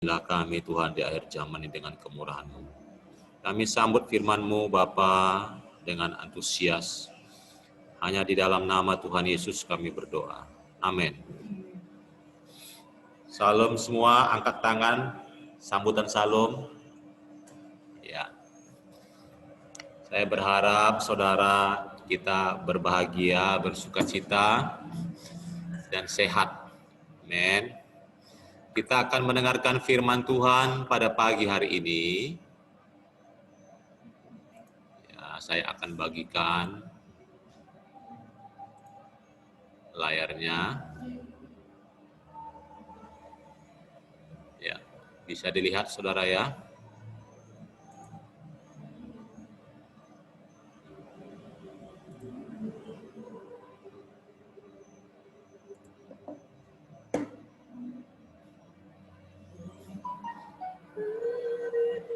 Inilah kami Tuhan di akhir zaman ini dengan kemurahan-Mu. Kami sambut firman-Mu Bapa dengan antusias. Hanya di dalam nama Tuhan Yesus kami berdoa. Amin. Salam semua, angkat tangan, sambutan salam. Ya. Saya berharap saudara kita berbahagia, bersukacita, dan sehat. Amin. Kita akan mendengarkan firman Tuhan pada pagi hari ini. Ya, saya akan bagikan layarnya. Ya, bisa dilihat saudara ya.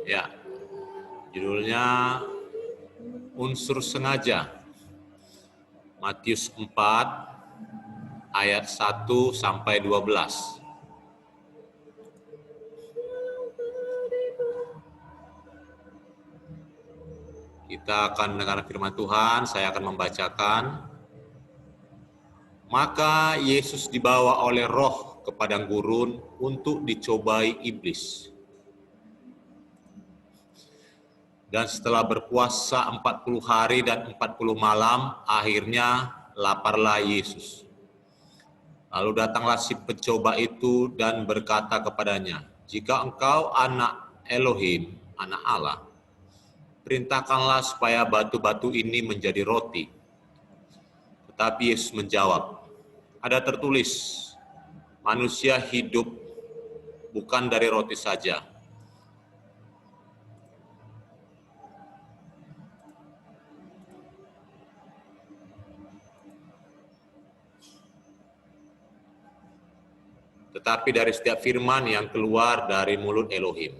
Ya, judulnya unsur sengaja. Matius 4 ayat 1 sampai 12. Kita akan mendengar firman Tuhan, saya akan membacakan. Maka Yesus dibawa oleh Roh ke padang gurun untuk dicobai iblis. Dan setelah berpuasa 40 hari dan 40 malam, akhirnya laparlah Yesus. Lalu datanglah si pencoba itu dan berkata kepadanya, "Jika engkau anak Elohim, anak Allah, perintahkanlah supaya batu-batu ini menjadi roti." Tetapi Yesus menjawab, "Ada tertulis, manusia hidup bukan dari roti saja, tetapi dari setiap firman yang keluar dari mulut Elohim."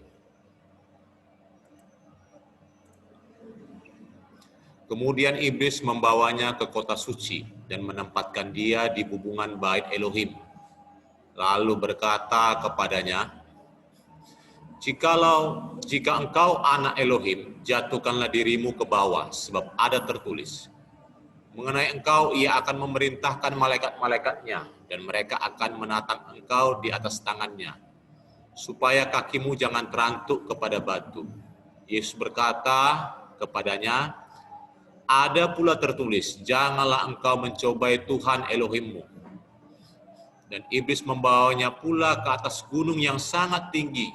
Kemudian iblis membawanya ke kota suci dan menempatkan dia di hubungan bait Elohim. Lalu berkata kepadanya, "Jika engkau anak Elohim, jatuhkanlah dirimu ke bawah, sebab ada tertulis, mengenai engkau ia akan memerintahkan malaikat-malaikatnya, dan mereka akan menatang engkau di atas tangannya, supaya kakimu jangan terantuk kepada batu." Yesus berkata kepadanya, "Ada pula tertulis, janganlah engkau mencobai Tuhan Elohimmu." Dan iblis membawanya pula ke atas gunung yang sangat tinggi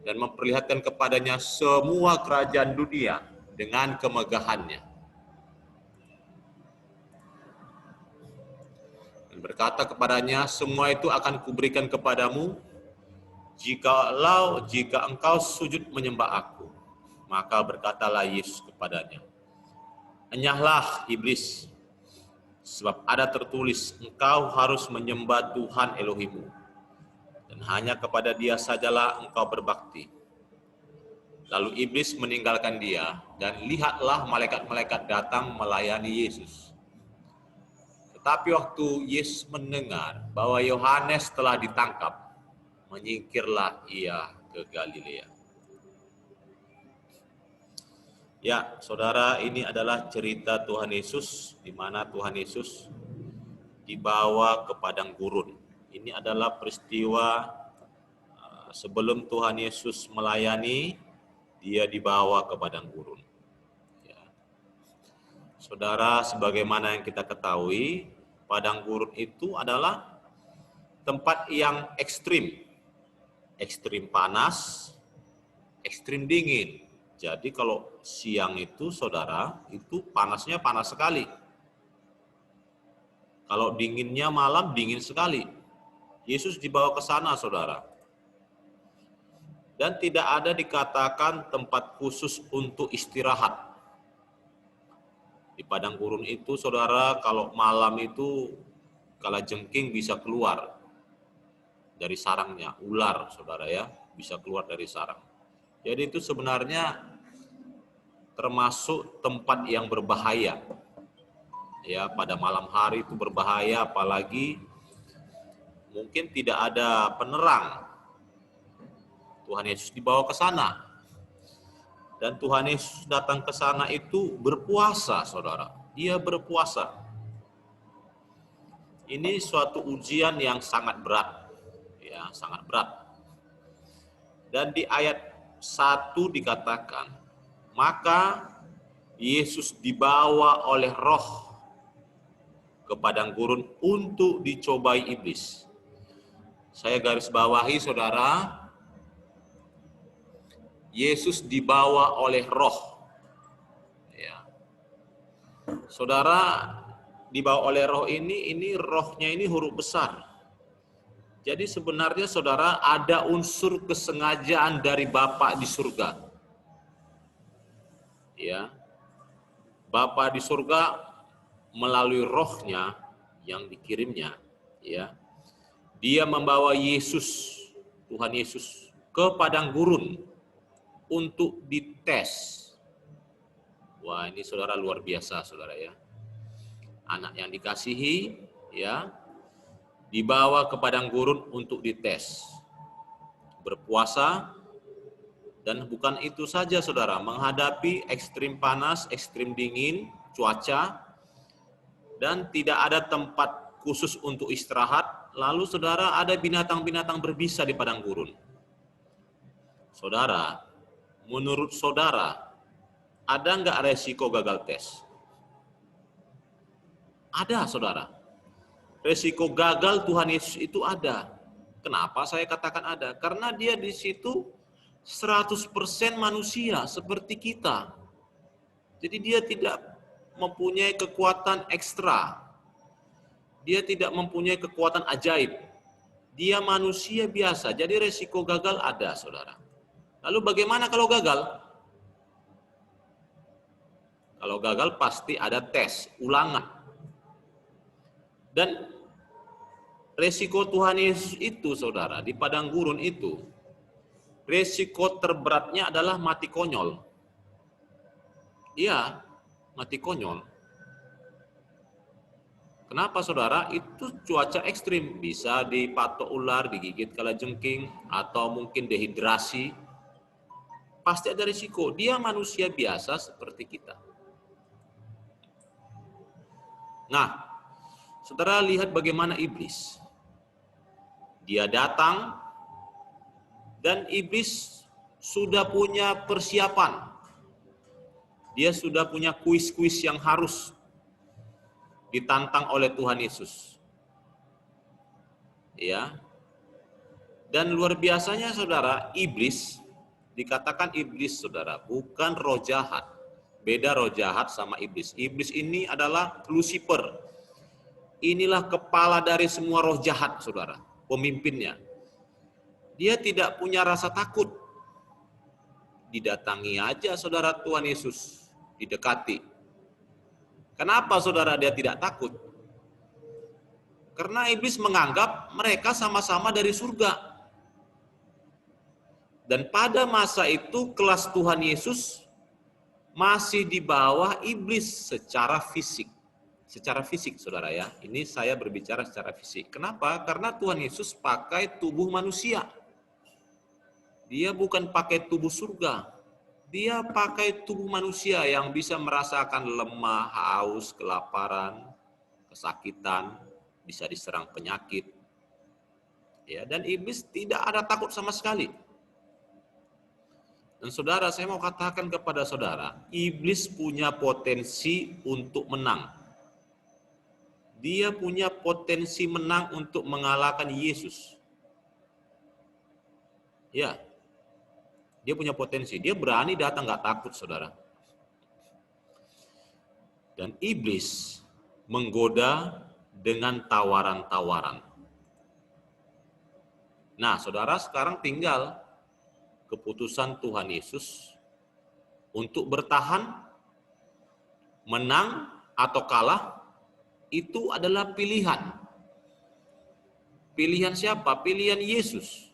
dan memperlihatkan kepadanya semua kerajaan dunia dengan kemegahannya. Dan berkata kepadanya, "Semua itu akan kuberikan kepadamu, jika engkau sujud menyembah aku." Maka berkatalah Yesus kepadanya, "Enyahlah iblis, sebab ada tertulis, engkau harus menyembah Tuhan Elohimmu, dan hanya kepada Dia sajalah engkau berbakti." Lalu iblis meninggalkan dia, dan lihatlah malaikat-malaikat datang melayani Yesus. Tetapi waktu Yesus mendengar bahwa Yohanes telah ditangkap, menyingkirlah ia ke Galilea. Ya, saudara, ini adalah cerita Tuhan Yesus, di mana Tuhan Yesus dibawa ke padang gurun. Ini adalah peristiwa sebelum Tuhan Yesus melayani, dia dibawa ke padang gurun. Ya. Saudara, sebagaimana yang kita ketahui, padang gurun itu adalah tempat yang ekstrim. Ekstrim panas, ekstrim dingin. Jadi kalau siang itu, saudara, itu panasnya panas sekali. Kalau dinginnya malam, dingin sekali. Yesus dibawa ke sana, saudara. Dan tidak ada dikatakan tempat khusus untuk istirahat. Di padang gurun itu, saudara, kalau malam itu, kalajengking bisa keluar dari sarangnya. Ular, saudara ya, bisa keluar dari sarang. Jadi itu sebenarnya termasuk tempat yang berbahaya. Ya, pada malam hari itu berbahaya, apalagi mungkin tidak ada penerang. Tuhan Yesus dibawa ke sana. Dan Tuhan Yesus datang ke sana itu berpuasa, saudara. Dia berpuasa. Ini suatu ujian yang sangat berat. Ya, sangat berat. Dan di ayat 1 dikatakan, maka Yesus dibawa oleh Roh ke padang gurun untuk dicobai iblis. Saya garis bawahi, saudara, Yesus dibawa oleh Roh. Ya. Saudara, dibawa oleh Roh ini rohnya ini huruf besar. Jadi sebenarnya saudara ada unsur kesengajaan dari Bapa di surga. Ya. Bapa di surga melalui rohnya yang dikirimnya, ya. Dia membawa Yesus, Tuhan Yesus ke padang gurun untuk dites. Wah, ini saudara luar biasa, saudara ya. Anak yang dikasihi, ya, dibawa ke padang gurun untuk dites, berpuasa, dan bukan itu saja saudara, menghadapi ekstrim panas, ekstrim dingin, cuaca, dan tidak ada tempat khusus untuk istirahat, lalu saudara ada binatang-binatang berbisa di padang gurun. Saudara, menurut saudara, ada nggak resiko gagal tes? Ada, saudara. Resiko gagal Tuhan Yesus itu ada. Kenapa saya katakan ada? Karena dia di situ 100% manusia seperti kita. Jadi dia tidak mempunyai kekuatan ekstra. Dia tidak mempunyai kekuatan ajaib. Dia manusia biasa. Jadi resiko gagal ada, saudara. Lalu bagaimana kalau gagal? Kalau gagal pasti ada tes, ulangan. Dan resiko Tuhan Yesus itu, saudara, di padang gurun itu, resiko terberatnya adalah mati konyol. Iya, mati konyol. Kenapa, saudara? Itu cuaca ekstrim, bisa dipatok ular, digigit kalajengking, atau mungkin dehidrasi. Pasti ada risiko. Dia manusia biasa seperti kita. Nah, saudara lihat bagaimana iblis. Dia datang dan iblis sudah punya persiapan. Dia sudah punya kuis-kuis yang harus ditantang oleh Tuhan Yesus. Ya. Dan luar biasanya saudara, iblis, dikatakan iblis saudara, bukan roh jahat. Beda roh jahat sama iblis. Iblis ini adalah Lucifer. Inilah kepala dari semua roh jahat, saudara, pemimpinnya. Dia tidak punya rasa takut. Didatangi aja saudara Tuhan Yesus, didekati. Kenapa saudara dia tidak takut? Karena iblis menganggap mereka sama-sama dari surga. Dan pada masa itu kelas Tuhan Yesus masih di bawah iblis secara fisik. Secara fisik, saudara ya. Ini saya berbicara secara fisik. Kenapa? Karena Tuhan Yesus pakai tubuh manusia. Dia bukan pakai tubuh surga. Dia pakai tubuh manusia yang bisa merasakan lemah, haus, kelaparan, kesakitan, bisa diserang penyakit. Ya, dan iblis tidak ada takut sama sekali. Dan saudara, saya mau katakan kepada saudara, iblis punya potensi untuk menang. Dia punya potensi menang untuk mengalahkan Yesus. Ya, dia punya potensi. Dia berani datang, nggak takut, saudara. Dan iblis menggoda dengan tawaran-tawaran. Nah, saudara, sekarang tinggal keputusan Tuhan Yesus untuk bertahan, menang, atau kalah. Itu adalah pilihan. Pilihan siapa? Pilihan Yesus.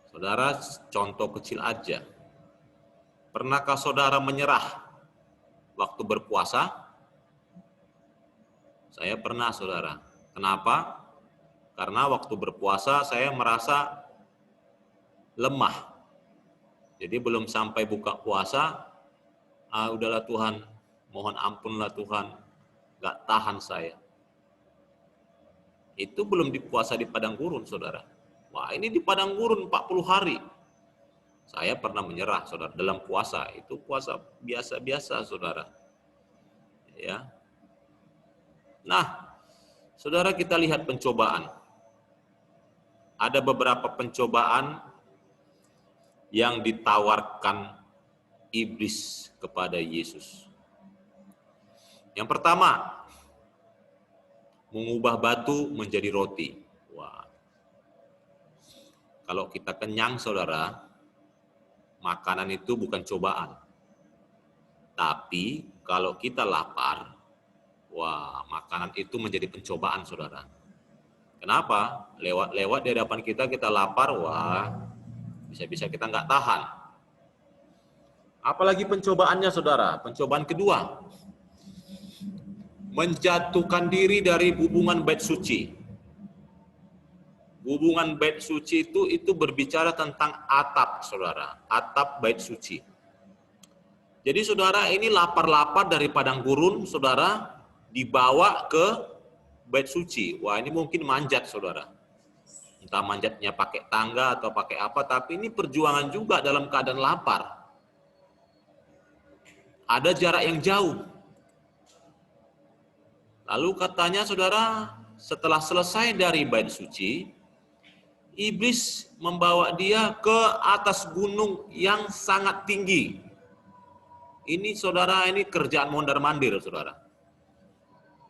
Saudara, contoh kecil aja. Pernahkah saudara menyerah waktu berpuasa? Saya pernah, saudara. Kenapa? Karena waktu berpuasa saya merasa lemah. Jadi belum sampai buka puasa, udahlah Tuhan, mohon ampunlah Tuhan, gak tahan saya. Itu belum dipuasa di padang gurun, saudara. Wah, ini di padang gurun 40 hari. Saya pernah menyerah, saudara, dalam puasa. Itu puasa biasa-biasa, saudara. Ya. Nah, saudara, kita lihat pencobaan. Ada beberapa pencobaan yang ditawarkan iblis kepada Yesus. Yang pertama, mengubah batu menjadi roti. Wah. Kalau kita kenyang, saudara, makanan itu bukan cobaan. Tapi kalau kita lapar, wah, makanan itu menjadi pencobaan, saudara. Kenapa? Lewat di hadapan kita lapar, wah, bisa-bisa kita nggak tahan. Apalagi pencobaannya, saudara. Pencobaan kedua, menjatuhkan diri dari hubungan bait suci. Hubungan bait suci itu berbicara tentang atap, saudara. Atap bait suci. Jadi, saudara, ini lapar-lapar dari padang gurun, saudara, dibawa ke bait suci. Wah, ini mungkin manjat, saudara. Entah manjatnya pakai tangga atau pakai apa, tapi ini perjuangan juga dalam keadaan lapar. Ada jarak yang jauh. Lalu katanya, saudara, setelah selesai dari bait suci, iblis membawa dia ke atas gunung yang sangat tinggi. Ini, saudara, ini kerjaan mondar-mandir, saudara.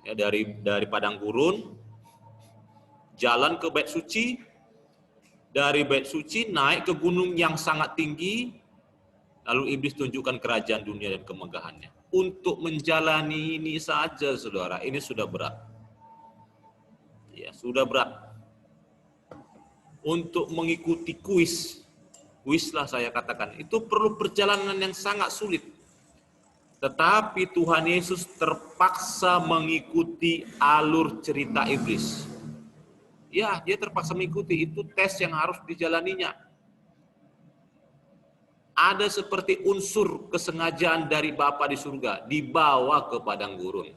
Ya, dari padang gurun, jalan ke bait suci, dari bait suci naik ke gunung yang sangat tinggi, lalu iblis tunjukkan kerajaan dunia dan kemegahannya. Untuk menjalani ini saja, saudara, ini sudah berat. Ya, sudah berat. Untuk mengikuti kuis lah saya katakan, itu perlu perjalanan yang sangat sulit. Tetapi Tuhan Yesus terpaksa mengikuti alur cerita iblis. Ya, dia terpaksa mengikuti, itu tes yang harus dijalaninya. Ada seperti unsur kesengajaan dari Bapa di surga, dibawa ke padang gurun.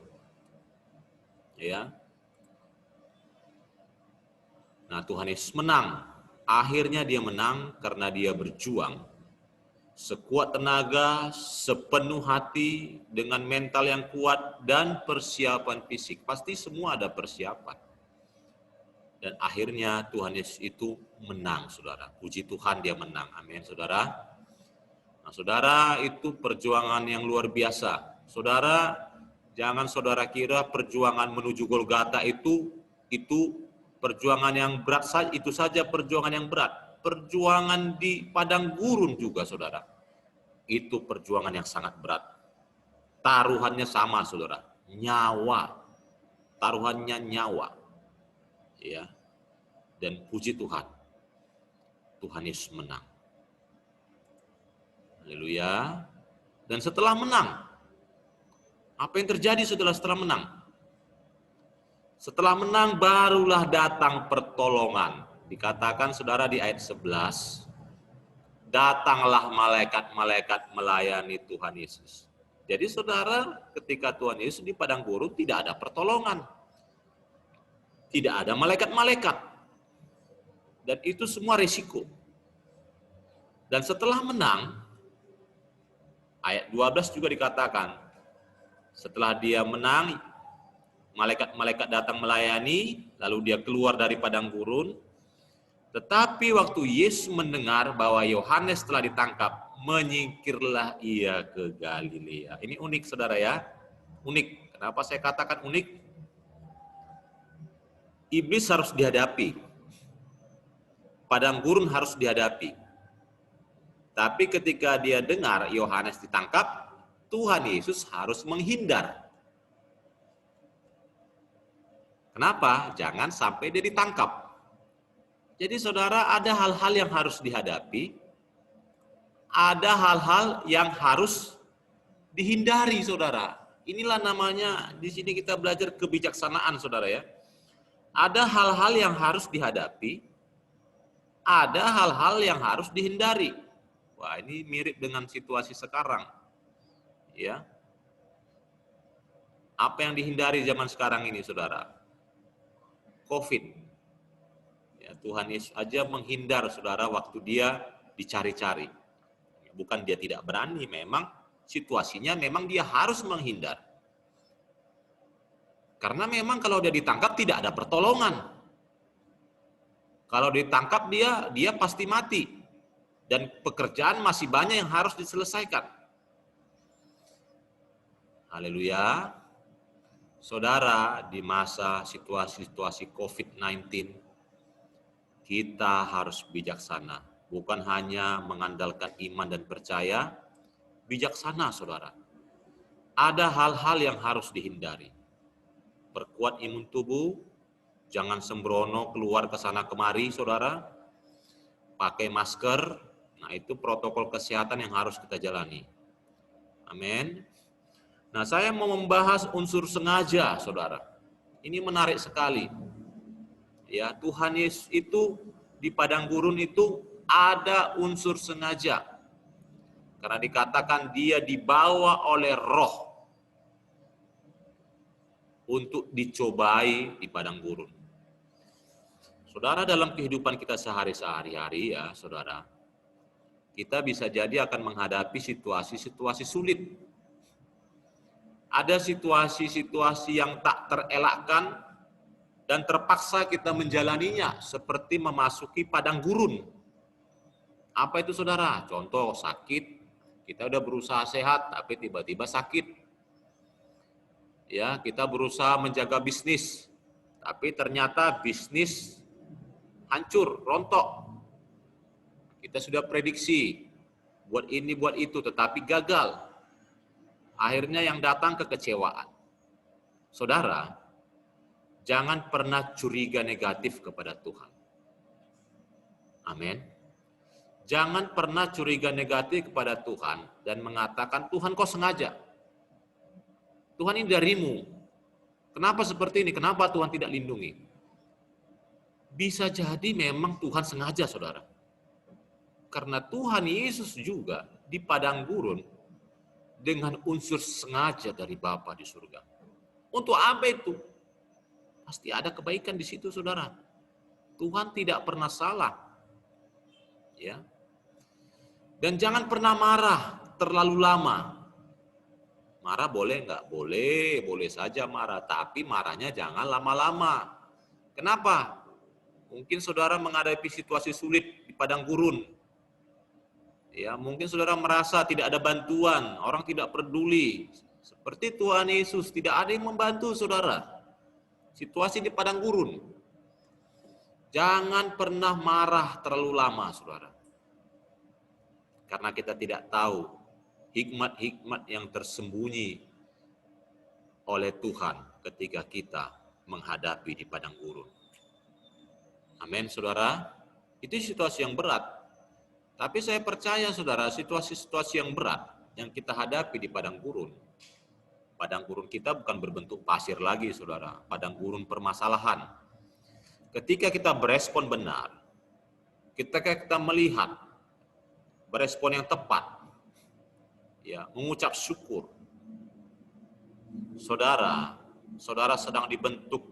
Ya. Nah, Tuhan Yesus menang. Akhirnya dia menang karena dia berjuang sekuat tenaga, sepenuh hati, dengan mental yang kuat, dan persiapan fisik. Pasti semua ada persiapan. Dan akhirnya Tuhan Yesus itu menang, saudara. Puji Tuhan, dia menang. Amin, saudara. Nah, saudara, itu perjuangan yang luar biasa. Saudara, jangan saudara kira perjuangan menuju Golgota itu perjuangan yang berat saja, itu saja perjuangan yang berat. Perjuangan di padang gurun juga, saudara. Itu perjuangan yang sangat berat. Taruhannya sama, saudara. Nyawa. Taruhannya nyawa. Ya. Dan puji Tuhan. Tuhan Yesus menang. Haleluya. Dan setelah menang, apa yang terjadi, saudara, setelah menang? Setelah menang barulah datang pertolongan. Dikatakan, saudara, di ayat 11, datanglah malaikat-malaikat melayani Tuhan Yesus. Jadi, saudara, ketika Tuhan Yesus di padang gurun tidak ada pertolongan. Tidak ada malaikat-malaikat. Dan itu semua risiko. Dan setelah menang, ayat 12 juga dikatakan, setelah dia menang, malaikat-malaikat datang melayani, lalu dia keluar dari padang gurun. Tetapi waktu Yesus mendengar bahwa Yohanes telah ditangkap, menyingkirlah ia ke Galilea. Ini unik, saudara, ya. Unik. Kenapa saya katakan unik? Iblis harus dihadapi. Padang gurun harus dihadapi. Tapi ketika dia dengar Yohanes ditangkap, Tuhan Yesus harus menghindar. Kenapa? Jangan sampai dia ditangkap. Jadi, saudara, ada hal-hal yang harus dihadapi, ada hal-hal yang harus dihindari, saudara. Inilah namanya, di sini kita belajar kebijaksanaan, saudara, ya. Ada hal-hal yang harus dihadapi, ada hal-hal yang harus dihindari. Wah, ini mirip dengan situasi sekarang. Ya. Apa yang dihindari zaman sekarang ini, Saudara? COVID. Ya, Tuhan Yesus aja menghindar, Saudara, waktu dia dicari-cari. Bukan dia tidak berani, memang situasinya memang dia harus menghindar. Karena memang kalau dia ditangkap tidak ada pertolongan. Kalau ditangkap dia pasti mati. Dan pekerjaan masih banyak yang harus diselesaikan. Haleluya. Saudara, di masa situasi-situasi COVID-19, kita harus bijaksana. Bukan hanya mengandalkan iman dan percaya, bijaksana, Saudara. Ada hal-hal yang harus dihindari. Perkuat imun tubuh, jangan sembrono keluar ke sana kemari, Saudara. Pakai masker, nah itu protokol kesehatan yang harus kita jalani. Amin. Nah, saya mau membahas unsur sengaja, Saudara. Ini menarik sekali. Ya, Tuhan Yesus itu di padang gurun itu ada unsur sengaja. Karena dikatakan dia dibawa oleh Roh untuk dicobai di padang gurun. Saudara, dalam kehidupan kita sehari-hari ya, Saudara, kita bisa jadi akan menghadapi situasi-situasi sulit. Ada situasi-situasi yang tak terelakkan dan terpaksa kita menjalaninya seperti memasuki padang gurun. Apa itu, Saudara? Contoh sakit, kita udah berusaha sehat tapi tiba-tiba sakit. Ya, kita berusaha menjaga bisnis tapi ternyata bisnis hancur, rontok. Kita sudah prediksi buat ini buat itu tetapi gagal. Akhirnya yang datang kekecewaan. Saudara, jangan pernah curiga negatif kepada Tuhan. Amin. Jangan pernah curiga negatif kepada Tuhan dan mengatakan, Tuhan kok sengaja? Tuhan ini darimu. Kenapa seperti ini? Kenapa Tuhan tidak lindungi? Bisa jadi memang Tuhan sengaja, Saudara. Karena Tuhan Yesus juga di padang gurun dengan unsur sengaja dari Bapa di surga. Untuk apa itu? Pasti ada kebaikan di situ, Saudara. Tuhan tidak pernah salah. Ya. Dan jangan pernah marah terlalu lama. Marah boleh enggak? Boleh, boleh saja marah, tapi marahnya jangan lama-lama. Kenapa? Mungkin Saudara menghadapi situasi sulit di padang gurun. Ya, mungkin Saudara merasa tidak ada bantuan, orang tidak peduli. Seperti Tuhan Yesus, tidak ada yang membantu Saudara. Situasi di padang gurun. Jangan pernah marah terlalu lama, Saudara. Karena kita tidak tahu hikmat-hikmat yang tersembunyi oleh Tuhan ketika kita menghadapi di padang gurun. Amin, Saudara. Itu situasi yang berat. Tapi saya percaya, Saudara, situasi-situasi yang berat yang kita hadapi di padang gurun kita bukan berbentuk pasir lagi, Saudara. Padang gurun permasalahan. Ketika kita berespon benar, ketika kita melihat, berespon yang tepat, ya, mengucap syukur, Saudara sedang dibentuk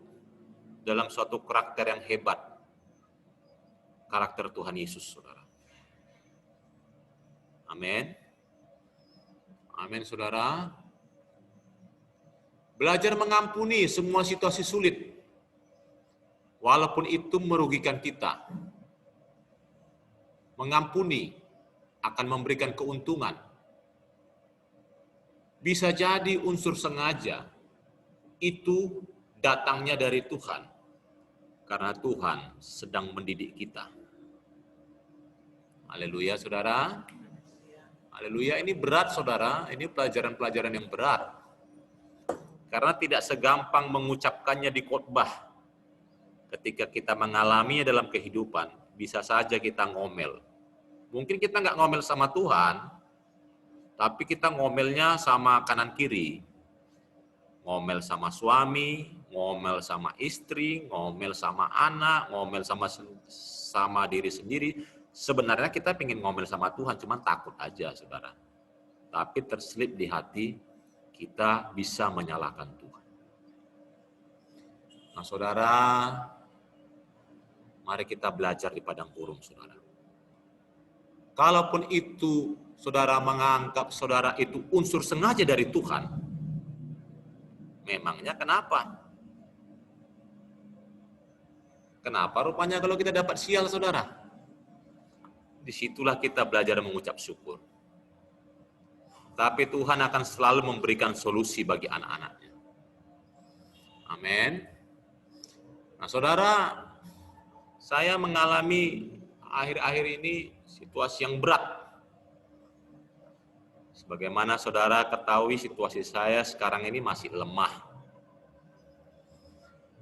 dalam suatu karakter yang hebat. Karakter Tuhan Yesus, Saudara. Amin. Amin, Saudara. Belajar mengampuni semua situasi sulit. Walaupun itu merugikan kita. Mengampuni akan memberikan keuntungan. Bisa jadi unsur sengaja itu datangnya dari Tuhan. Karena Tuhan sedang mendidik kita. Haleluya, Saudara. Haleluya, ini berat, Saudara. Ini pelajaran-pelajaran yang berat. Karena tidak segampang mengucapkannya di khotbah. Ketika kita mengalaminya dalam kehidupan, bisa saja kita ngomel. Mungkin kita nggak ngomel sama Tuhan, tapi kita ngomelnya sama kanan kiri. Ngomel sama suami, ngomel sama istri, ngomel sama anak, ngomel sama diri sendiri. Sebenarnya kita pengen ngomel sama Tuhan, cuma takut aja, saudara. Tapi terselip di hati, kita bisa menyalahkan Tuhan. Nah, saudara, mari kita belajar di padang gurun, saudara. Kalaupun itu saudara menganggap saudara itu unsur sengaja dari Tuhan, memangnya kenapa? Kenapa rupanya kalau kita dapat sial, saudara? Disitulah kita belajar mengucap syukur. Tapi Tuhan akan selalu memberikan solusi bagi anak-anaknya. Amin. Nah, saudara, saya mengalami akhir-akhir ini situasi yang berat. Sebagaimana saudara ketahui, situasi saya sekarang ini masih lemah.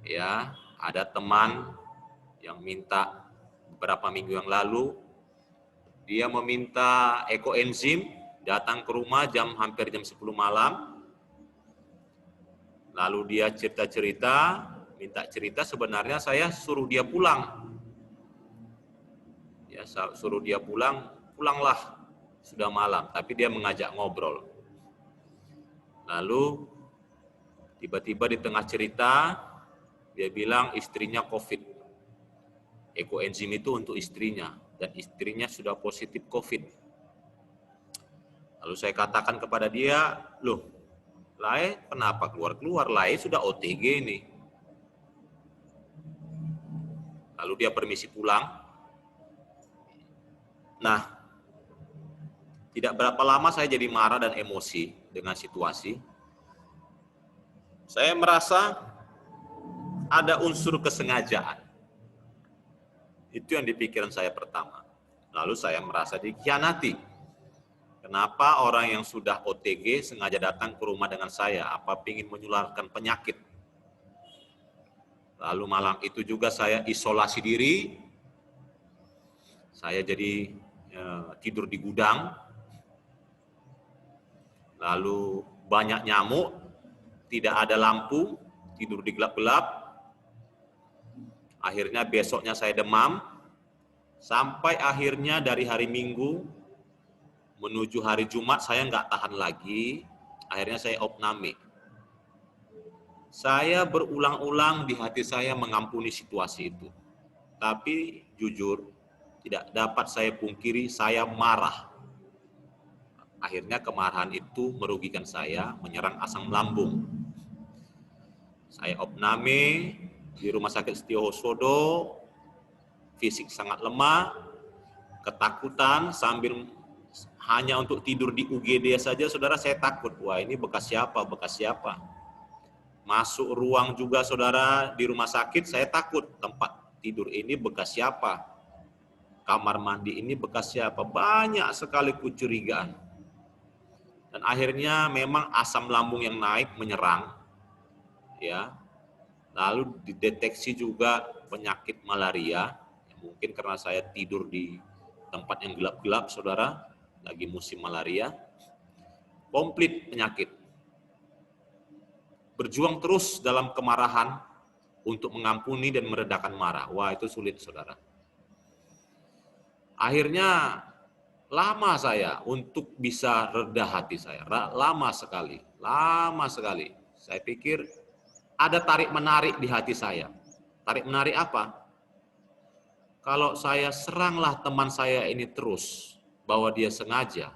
Ya, ada teman yang minta beberapa minggu yang lalu, dia meminta ekoenzim, datang ke rumah hampir jam 10 malam. Lalu dia cerita-cerita, minta cerita, sebenarnya saya suruh dia pulang. Ya, suruh dia pulang, pulanglah, sudah malam, tapi dia mengajak ngobrol. Lalu tiba-tiba di tengah cerita, dia bilang istrinya COVID. Ekoenzim itu untuk istrinya, dan istrinya sudah positif COVID. Lalu saya katakan kepada dia, loh, Lai kenapa keluar-keluar? Lai sudah OTG nih. Lalu dia permisi pulang. Nah, tidak berapa lama saya jadi marah dan emosi dengan situasi. Saya merasa ada unsur kesengajaan. Itu yang di pikiran saya pertama. Lalu saya merasa dikhianati. Kenapa orang yang sudah OTG sengaja datang ke rumah dengan saya? Apa ingin menularkan penyakit? Lalu malam itu juga saya isolasi diri. Saya jadi tidur di gudang. Lalu banyak nyamuk, tidak ada lampu, tidur di gelap-gelap. Akhirnya besoknya saya demam, sampai akhirnya dari hari Minggu menuju hari Jumat saya nggak tahan lagi, akhirnya saya opname. Saya berulang-ulang di hati saya mengampuni situasi itu. Tapi jujur, tidak dapat saya pungkiri, saya marah. Akhirnya kemarahan itu merugikan saya, menyerang asam lambung. Saya opname di Rumah Sakit Setiohosodo, fisik sangat lemah, ketakutan, sambil hanya untuk tidur di UGD saja, saudara, saya takut. Wah, ini bekas siapa, bekas siapa. Masuk ruang juga, saudara, di rumah sakit, saya takut. Tempat tidur ini bekas siapa. Kamar mandi ini bekas siapa. Banyak sekali kecurigaan. Dan akhirnya memang asam lambung yang naik menyerang. Ya. Lalu dideteksi juga penyakit malaria. Mungkin karena saya tidur di tempat yang gelap-gelap, saudara, lagi musim malaria, komplit penyakit. Berjuang terus dalam kemarahan untuk mengampuni dan meredakan marah. Wah, itu sulit, saudara. Akhirnya lama saya untuk bisa reda hati saya. Lama sekali. Saya pikir ada tarik-menarik di hati saya. Tarik-menarik apa? Kalau saya seranglah teman saya ini terus, bahwa dia sengaja.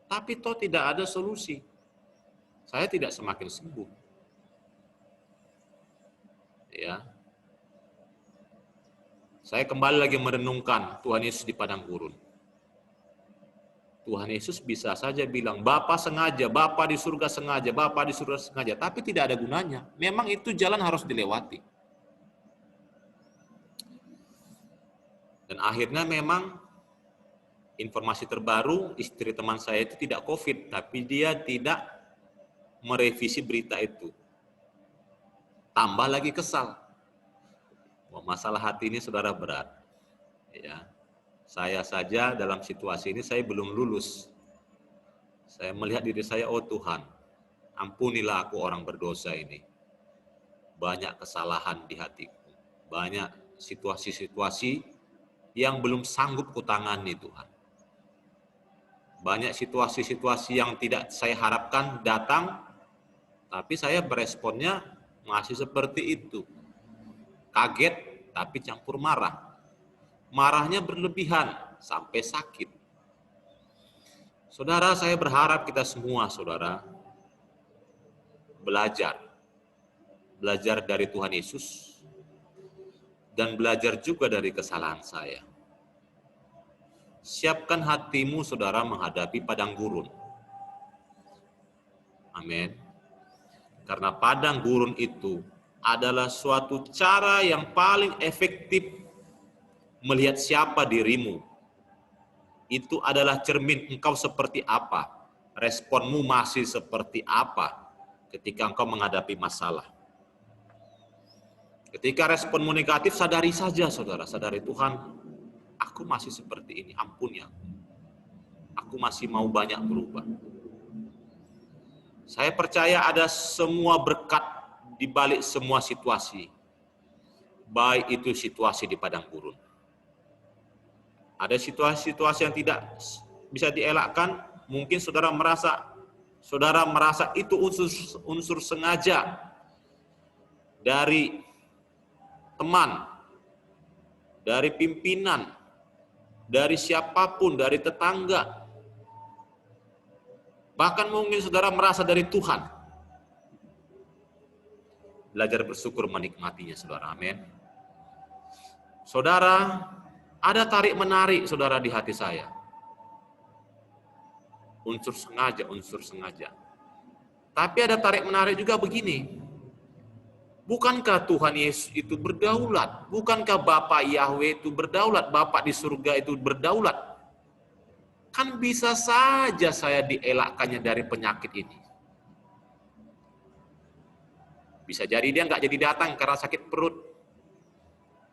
Tapi toh tidak ada solusi. Saya tidak semakin sembuh. Ya. Saya kembali lagi merenungkan Tuhan Yesus di padang gurun. Tuhan Yesus bisa saja bilang, Bapa sengaja, Bapa di surga sengaja, Bapa di surga sengaja. Tapi tidak ada gunanya. Memang itu jalan harus dilewati. Dan akhirnya memang informasi terbaru, istri teman saya itu tidak COVID, tapi dia tidak merevisi berita itu. Tambah lagi kesal. Masalah hati ini, saudara, berat. Ya, saya saja dalam situasi ini saya belum lulus. Saya melihat diri saya, oh Tuhan, ampunilah aku orang berdosa ini. banyak kesalahan di hatiku. Banyak situasi-situasi yang belum sanggup kutangani Tuhan. Banyak situasi-situasi yang tidak saya harapkan datang, tapi saya beresponnya masih seperti itu. Kaget, tapi campur marah. Marahnya berlebihan, sampai sakit. Saudara, saya berharap kita semua, saudara, belajar dari Tuhan Yesus, dan belajar juga dari kesalahan saya. Siapkan hatimu, saudara, menghadapi padang gurun. Amin. Karena padang gurun itu adalah suatu cara yang paling efektif melihat siapa dirimu. Itu adalah cermin engkau seperti apa, responmu masih seperti apa ketika engkau menghadapi masalah. Ketika responmu negatif, sadari saja, saudara, sadari Tuhan, aku masih seperti ini, ampuni aku. Aku masih mau banyak berubah. Saya percaya ada semua berkat di balik semua situasi. Baik itu situasi di padang gurun. Ada situasi-situasi yang tidak bisa dielakkan, mungkin saudara merasa itu unsur sengaja dari teman, dari pimpinan, dari siapapun, dari tetangga. Bahkan mungkin saudara merasa dari Tuhan. Belajar bersyukur menikmatinya, saudara. Amin. Saudara, ada tarik-menarik, saudara, di hati saya. Unsur sengaja. Tapi ada tarik-menarik juga begini. Bukankah Tuhan Yesus itu berdaulat? Bukankah Bapa Yahweh itu berdaulat? Bapa di surga itu berdaulat? Kan bisa saja saya dielakkannya dari penyakit ini. Bisa jadi dia nggak jadi datang karena sakit perut.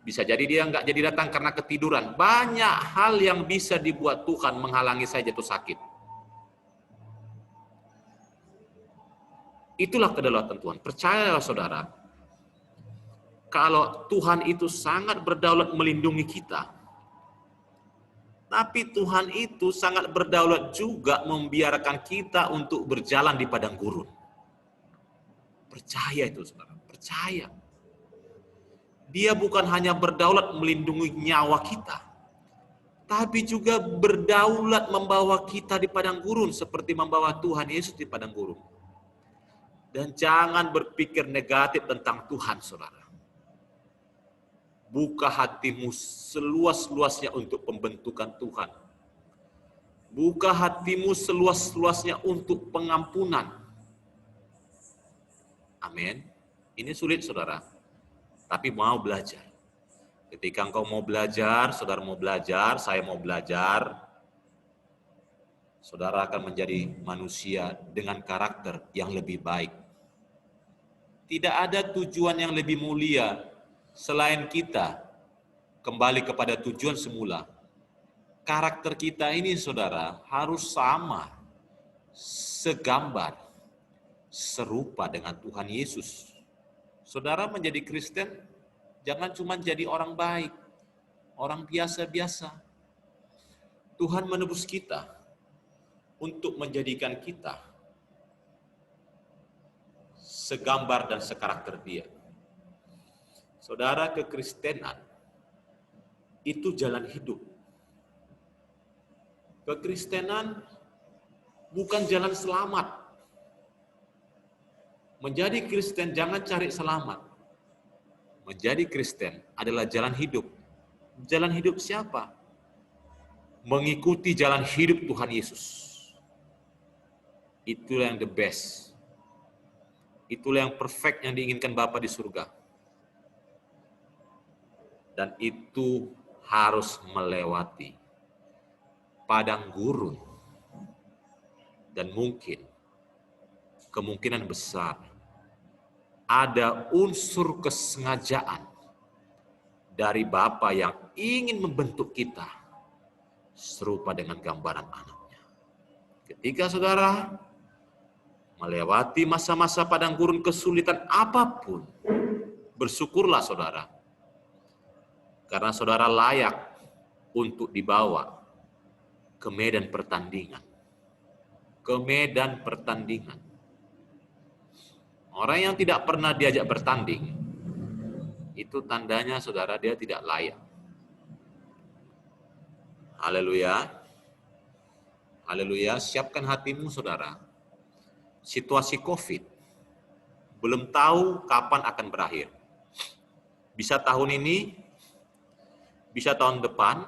Bisa jadi dia nggak jadi datang karena ketiduran. Banyak hal yang bisa dibuat Tuhan menghalangi saya jatuh sakit. Itulah kedaulatan Tuhan. Percayalah, saudara. Kalau Tuhan itu sangat berdaulat melindungi kita, tapi Tuhan itu sangat berdaulat juga membiarkan kita untuk berjalan di padang gurun. Percaya itu, saudara. Percaya. Dia bukan hanya berdaulat melindungi nyawa kita, tapi juga berdaulat membawa kita di padang gurun seperti membawa Tuhan Yesus di padang gurun. Dan jangan berpikir negatif tentang Tuhan, saudara. Buka hatimu seluas-luasnya untuk pembentukan Tuhan. Buka hatimu seluas-luasnya untuk pengampunan. Amin. Ini sulit, saudara. Tapi mau belajar. Ketika engkau mau belajar, saudara mau belajar, saya mau belajar, saudara akan menjadi manusia dengan karakter yang lebih baik. Tidak ada tujuan yang lebih mulia selain kita kembali kepada tujuan semula. Karakter kita ini, saudara, harus sama, segambar, serupa dengan Tuhan Yesus. Saudara menjadi Kristen, jangan cuma jadi orang baik, orang biasa-biasa. Tuhan menebus kita untuk menjadikan kita segambar dan sekarakter Dia. Saudara, kekristenan itu jalan hidup. Kekristenan bukan jalan selamat. Menjadi Kristen jangan cari selamat. Menjadi Kristen adalah jalan hidup. Jalan hidup siapa? Mengikuti jalan hidup Tuhan Yesus. Itulah yang the best. Itulah yang perfect yang diinginkan Bapa di surga. Dan itu harus melewati padang gurun. Dan kemungkinan besar, ada unsur kesengajaan dari Bapa yang ingin membentuk kita serupa dengan gambaran anaknya. Ketika saudara melewati masa-masa padang gurun kesulitan apapun, Bersyukurlah saudara, karena saudara layak untuk dibawa ke medan pertandingan. Ke medan pertandingan. Orang yang tidak pernah diajak bertanding, itu tandanya saudara dia tidak layak. Haleluya. Haleluya, siapkan hatimu saudara. Situasi COVID belum tahu kapan akan berakhir. Bisa tahun ini, bisa tahun depan,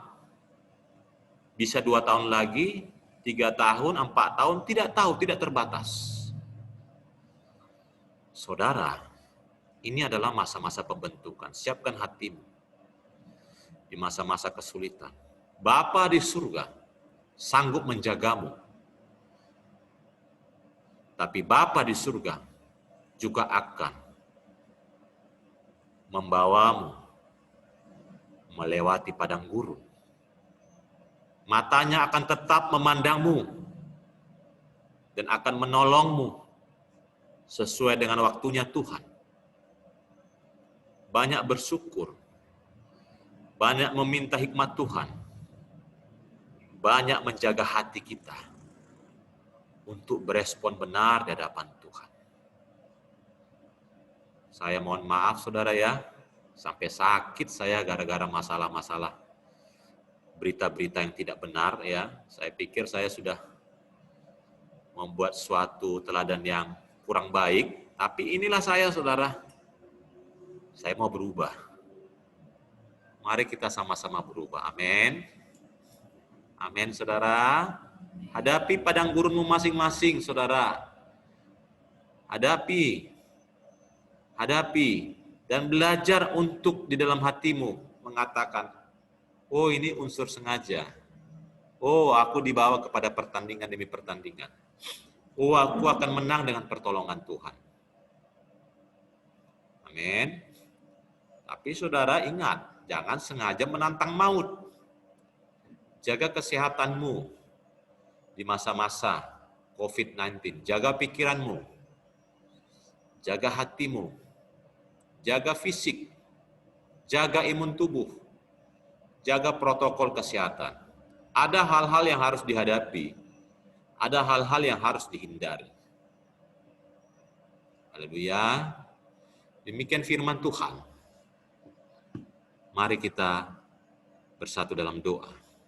bisa 2 tahun lagi, 3 tahun, 4 tahun, tidak tahu, tidak terbatas. Saudara, ini adalah masa-masa pembentukan. Siapkan hatimu di masa-masa kesulitan. Bapa di surga sanggup menjagamu. Tapi Bapa di surga juga akan membawamu melewati padang gurun. Matanya akan tetap memandangmu dan akan menolongmu sesuai dengan waktunya Tuhan. Banyak bersyukur, banyak meminta hikmat Tuhan, banyak menjaga hati kita untuk berespon benar di hadapan Tuhan. Saya mohon maaf saudara ya, sampai sakit saya gara-gara masalah-masalah berita-berita yang tidak benar ya. Saya pikir saya sudah membuat suatu teladan yang kurang baik, tapi inilah saya saudara. Saya mau berubah. Mari kita sama-sama berubah. Amin. Amin saudara. Hadapi padang gurunmu masing-masing saudara. Hadapi dan belajar untuk di dalam hatimu mengatakan, oh ini unsur sengaja. Oh aku dibawa kepada pertandingan demi pertandingan. Oh aku akan menang dengan pertolongan Tuhan. Amin. Tapi saudara ingat, jangan sengaja menantang maut. Jaga kesehatanmu di masa-masa COVID-19. Jaga pikiranmu, jaga hatimu, jaga fisik, jaga imun tubuh, jaga protokol kesehatan. Ada hal-hal yang harus dihadapi, ada hal-hal yang harus dihindari. Haleluya. Demikian firman Tuhan. Mari kita bersatu dalam doa.